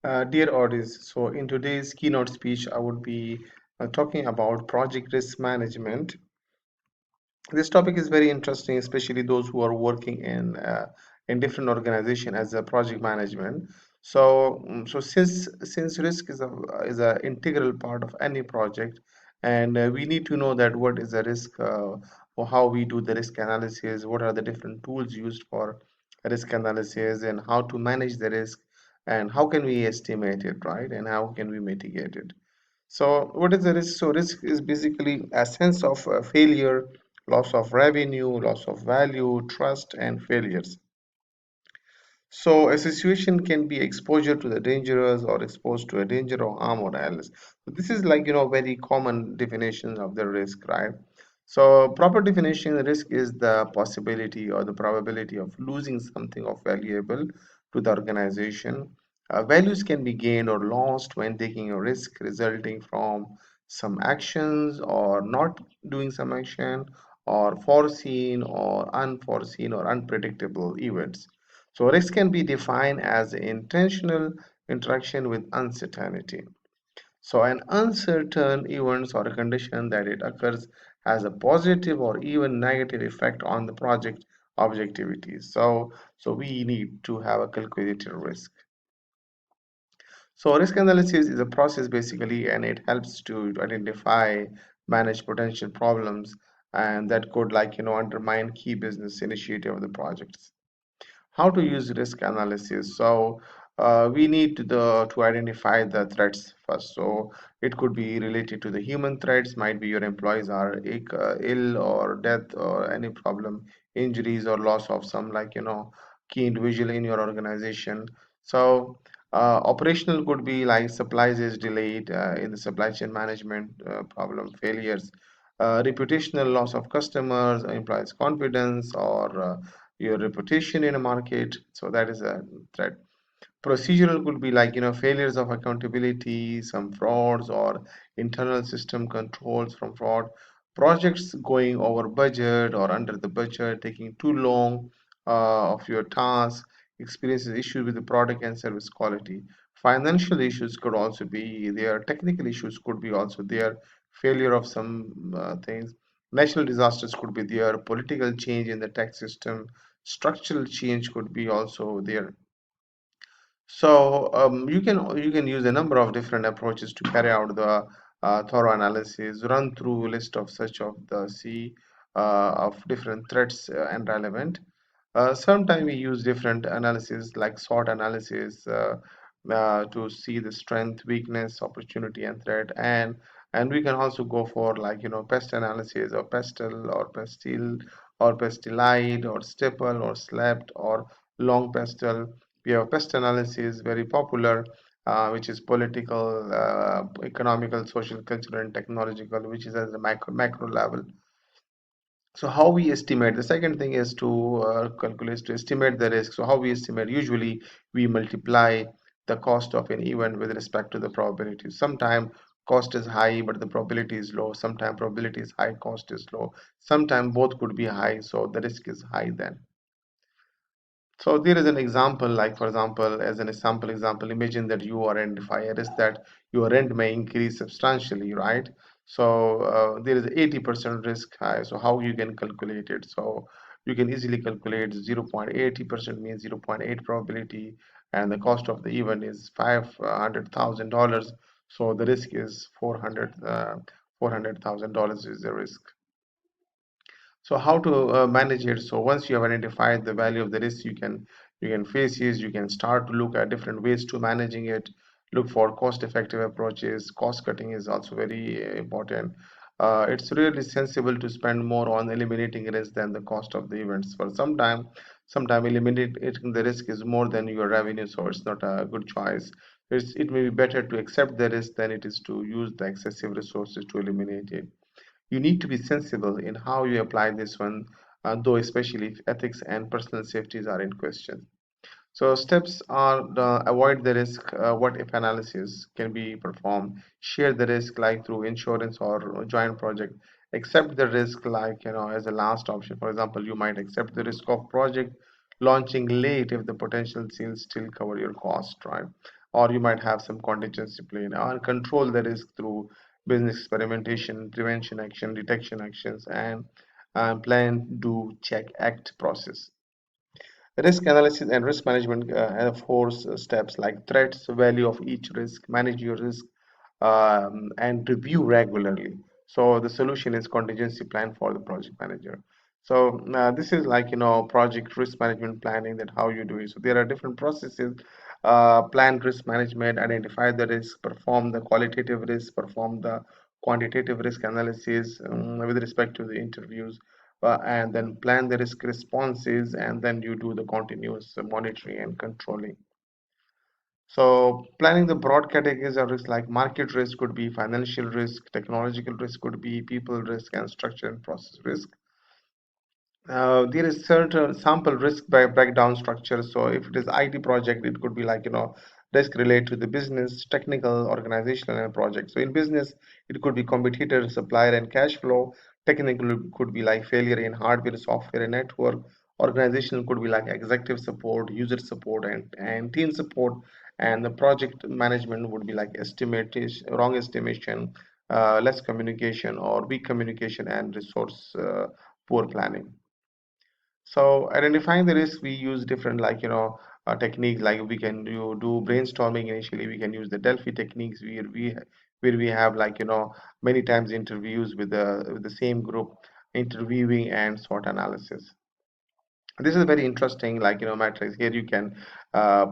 Dear audience, so in today's keynote speech, I would be talking about project risk management. This topic is very interesting, especially those who are working in different organization as a project management. So since risk is a integral part of any project, and we need to know that what is the risk, or how we do the risk analysis, what are the different tools used for risk analysis, and how to manage the risk, and how can we estimate it, right? And how can we mitigate it? So, what is the risk? So, risk is basically a sense of failure, loss of revenue, loss of value, trust, and failures. So, a situation can be exposure to the dangerous or exposed to a danger or harm or else. So, this is like, very common definition of the risk, right? So, proper definition, risk is the possibility or the probability of losing something of valuable to the organization. Values can be gained or lost when taking a risk resulting from some actions or not doing some action or foreseen or unforeseen or unpredictable events. So risk can be defined as intentional interaction with uncertainty. So an uncertain event or a condition that it occurs has a positive or even negative effect on the project objectivity. So we need to have a calculated risk. So risk analysis is a process basically, and it helps to identify, manage potential problems, and that could undermine key business initiative of the projects. How to use risk analysis? So we need to identify the threats first. So it could be related to the human threats, might be your employees are ill or death or any problem, injuries or loss of some key individual in your organization. So operational could be like supplies is delayed in the supply chain management, problem failures, reputational loss of customers, employees confidence, or your reputation in a market. So that is a threat. Procedural could be like failures of accountability, some frauds or internal system controls from fraud, projects going over budget or under the budget, taking too long of your task, experiences issues with the product and service quality. Financial issues could also be there, technical issues could be also there, failure of some things. Natural disasters could be there, political change in the tax system, structural change could be also there. So you can use a number of different approaches to carry out the thorough analysis. Run through a list of such of the C of different threats and relevant. Sometimes we use different analysis like SWOT analysis to see the strength, weakness, opportunity, and threat. And we can also go for PEST analysis or PESTEL or PESTIL or PESTILIDE or STIPL or SLEPT or long PESTEL. We have PEST analysis, very popular, which is political, economical, social, cultural, and technological, which is at the macro level. So how we estimate? The second thing is to calculate to estimate the risk. So how we estimate? Usually we multiply the cost of an event with respect to the probability. Sometimes cost is high, but the probability is low. Sometimes probability is high, cost is low. Sometimes both could be high, so the risk is high then. So there is an example, like for example, as an example, imagine that you identify a risk that your rent may increase substantially, right? So there is 80% risk high. So how you can calculate it? So you can easily calculate 0.80% means 0.8 probability, and the cost of the event is $500,000. So the risk is $400,000 is the risk. So how to manage it? So once you have identified the value of the risk, you can face it. You can start to look at different ways to managing it. Look for cost-effective approaches. Cost cutting is also very important. It's really sensible to spend more on eliminating risk than the cost of the events. For sometime eliminating the risk is more than your revenue, so it's not a good choice. It may be better to accept the risk than it is to use the excessive resources to eliminate it. You need to be sensible in how you apply this one, though especially if ethics and personal safeties are in question. So steps are avoid the risk, what if analysis can be performed, share the risk like through insurance or joint project, accept the risk like as a last option. For example, you might accept the risk of project launching late if the potential sales still cover your cost, right? or you might have some contingency plan, and control the risk through business experimentation, prevention action, detection actions, and plan, do, check, act process. Risk analysis and risk management have four steps like threats, value of each risk, manage your risk, and review regularly. So the solution is contingency plan for the project manager. So this is like project risk management planning, that how you do it. So there are different processes. Plan risk management, identify the risk, perform the qualitative risk, perform the quantitative risk analysis with respect to the interviews, and then plan the risk responses, and then you do the continuous monitoring and controlling. So planning the broad categories of risk like market risk could be financial risk, technological risk could be people risk, and structure and process risk. There is certain sample risk by breakdown structure. So if it is IT project, it could be like risk related to the business, technical, organizational, and project. So in business, it could be competitor, supplier, and cash flow. Technical could be like failure in hardware, software, and network. Organizational could be like executive support, user support, and team support. And the project management would be like estimation, wrong estimation, less communication or weak communication, and resource poor planning. So identifying the risk, we use different techniques. Like we can do brainstorming initially. We can use the Delphi techniques where we have many times interviews with the same group, interviewing and SWOT analysis. This is very interesting, matrix. Here you can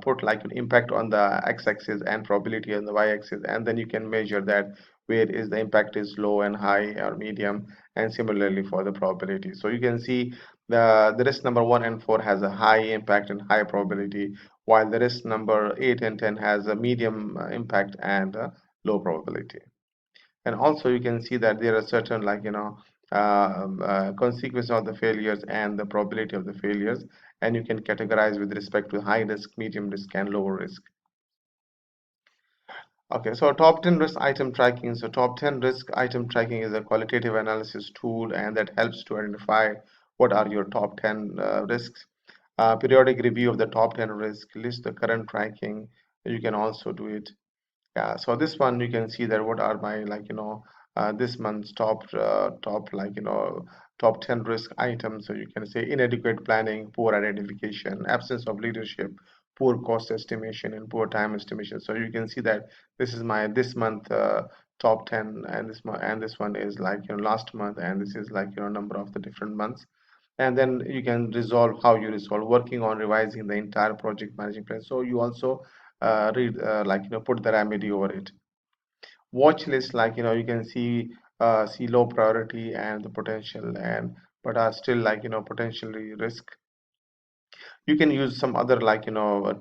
put like an impact on the x-axis and probability on the y-axis, and then you can measure that where is the impact is low and high or medium, and similarly for the probability. So you can see the risk number 1 and 4 has a high impact and high probability, while the risk number 8 and 10 has a medium impact and low probability. And also you can see that there are certain consequences of the failures and the probability of the failures, and you can categorize with respect to high risk, medium risk, and lower risk. Okay, so top 10 risk item tracking. So top 10 risk item tracking is a qualitative analysis tool, and that helps to identify what are your top 10 risks. Periodic review of the top 10 risks, list the current tracking. You can also do it. Yeah, so this one you can see that what are my this month's top 10 risk items. So you can say inadequate planning, poor identification, absence of leadership, poor cost estimation, and poor time estimation. So you can see that this is my this month top 10, and this one is last month, and this is number of the different months. And then you can resolve, how you resolve, working on revising the entire project management plan. So you also read put the remedy over it. Watch list, you can see low priority and the potential, and but are still potentially risk. You can use some other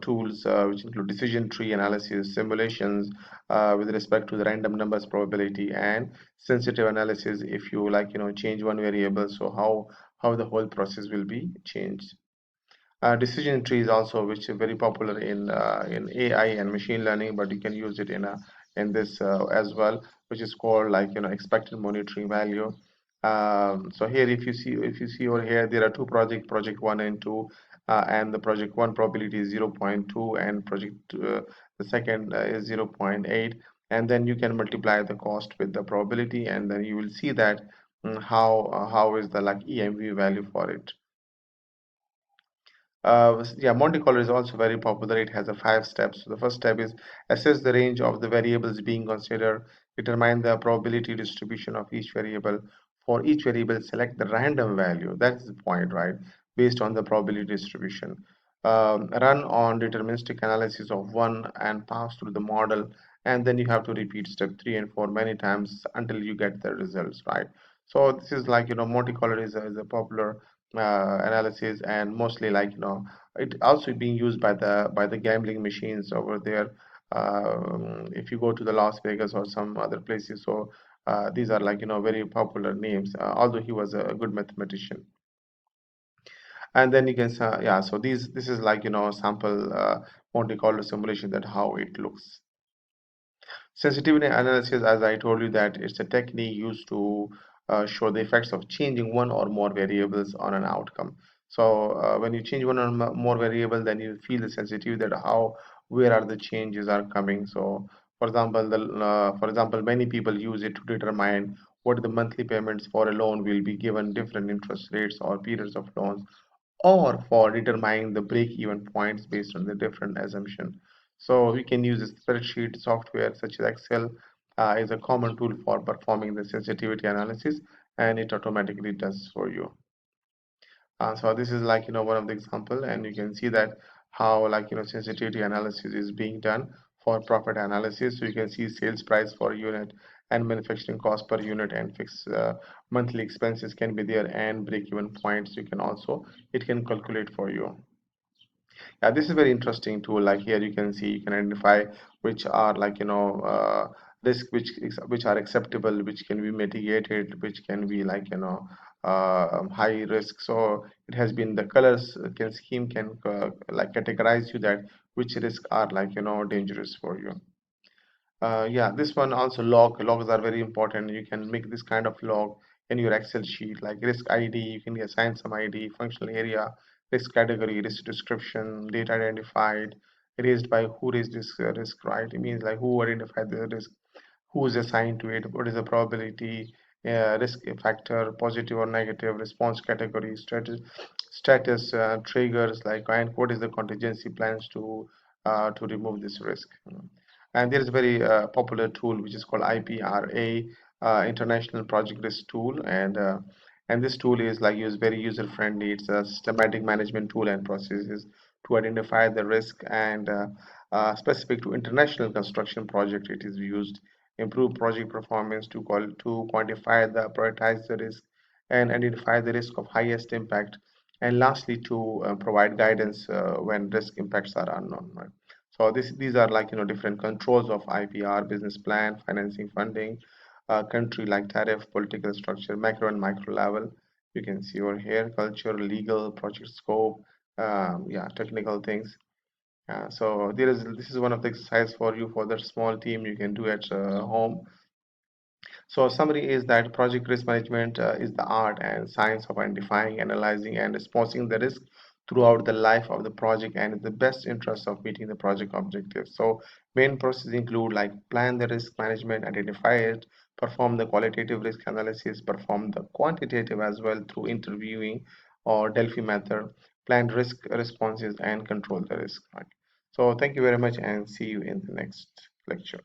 tools which include decision tree analysis, simulations with respect to the random numbers probability, and sensitive analysis. If you change one variable, so how the whole process will be changed. Decision tree is also, which is very popular in AI and machine learning, but you can use it in this as well, which is called expected monitoring value. So here, if you see over here, there are two project 1 and 2, and the project 1 probability is 0.2, and the second is 0.8, and then you can multiply the cost with the probability, and then you will see that how is the EMV value for it. Yeah, Monte Carlo is also very popular. It has a 5 steps. So the first step is assess the range of the variables being considered, determine the probability distribution of each variable. For each variable, select the random value. That's the point, right? Based on the probability distribution. Run on deterministic analysis of one and pass through the model. And then you have to repeat step 3 and 4 many times until you get the results, right? So this is Monte Carlo is a popular analysis, and mostly it also being used by the gambling machines over there. If you go to the Las Vegas or some other places, so these are very popular names, although he was a good mathematician. And then you can say, yeah, so this is sample Monte Carlo simulation, that how it looks. Sensitivity analysis, as I told you, that it's a technique used to show the effects of changing one or more variables on an outcome. So when you change one or more variable, then you feel the sensitivity, that how where are the changes are coming. So for example, many people use it to determine what the monthly payments for a loan will be given different interest rates or periods of loans, or for determining the break-even points based on the different assumption. So we can use a spreadsheet software such as Excel is a common tool for performing the sensitivity analysis, and it automatically does for you. So this is like one of the example, and you can see that how sensitivity analysis is being done for profit analysis. So you can see sales price per unit and manufacturing cost per unit and fixed monthly expenses can be there, and break even points you can also, it can calculate for you. Yeah, this is very interesting tool. Like here you can see, you can identify which are risk which are acceptable, which can be mitigated, which can be high risk. So it has been the colors can scheme can categorize you that which risk are dangerous for you. Yeah, this one also logs are very important. You can make this kind of log in your Excel sheet, like risk ID. You can assign some ID, functional area, risk category, risk description, data identified, raised by who raised this risk, right? It means like who identified the risk, who is assigned to it, what is the probability, risk factor, positive or negative, response category, status triggers, like, and what is the contingency plans to remove this risk. And there is a very popular tool which is called IPRA, International Project Risk Tool, and this tool is like use very user friendly. It's a systematic management tool and processes to identify the risk, and specific to international construction project. It is used improve project performance, to quantify the prioritize the risk and identify the risk of highest impact, and lastly to provide guidance when risk impacts are unknown, right? So these are different controls of IPR: business plan, financing, funding, country like tariff, political structure, macro and micro level. You can see over here culture, legal, project scope, yeah, technical things. So this is one of the exercise for you for the small team you can do at home. So summary is that project risk management is the art and science of identifying, analyzing, and responding the risk throughout the life of the project, and in the best interest of meeting the project objectives. So main processes include like plan the risk management, identify it, perform the qualitative risk analysis, perform the quantitative as well through interviewing or Delphi method, plan risk responses, and control the risk. Right? So thank you very much, and see you in the next lecture.